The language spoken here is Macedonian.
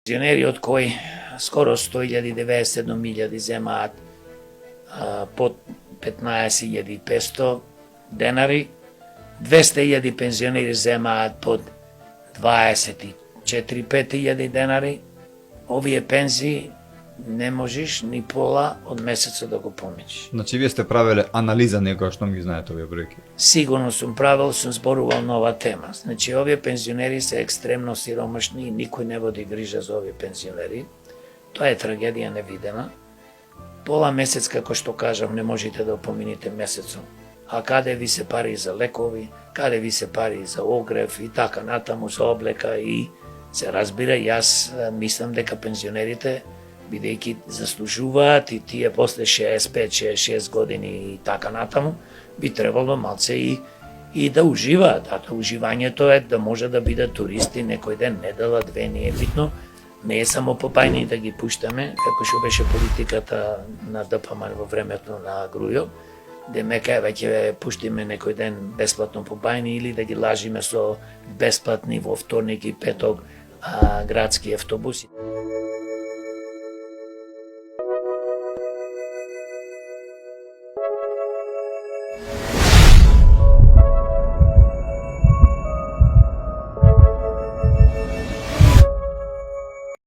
Пензионери од кои скоро 100.000-97.000 земаат под 15.500 денари, 200.000 пензионери земаат под 24-5.000 денари. Овие пензии не можеш ни пола од месецот да го помечиш. Значи, вие сте правеле анализа некоја што ги знаете овие бројки? Сигурно сум правил, сум зборувал на ова тема. Значи, овие пензионери се екстремно сиромашни и никој не води грижа за овие пензионери. Тоа е трагедија невидена. Пола месец, како што кажам, не можете да помините месецот. А каде ви се пари за лекови, каде ви се пари за огрев и така натаму за облека и се разбира, јас мислам дека пензионерите, бидејќи заслужуваат и тие после 65-66 години и така натаму, би требало малце и да уживаат. А уживањето е да може да бидат туристи некој ден, недела, две, не е битно. Не е само по бајни да ги пуштаме, како што беше политиката на ДПМН во времето на Грујо, демека веќе пуштиме некој ден бесплатно по бајни или да ги лажиме со бесплатни во вторник и петок градски автобуси.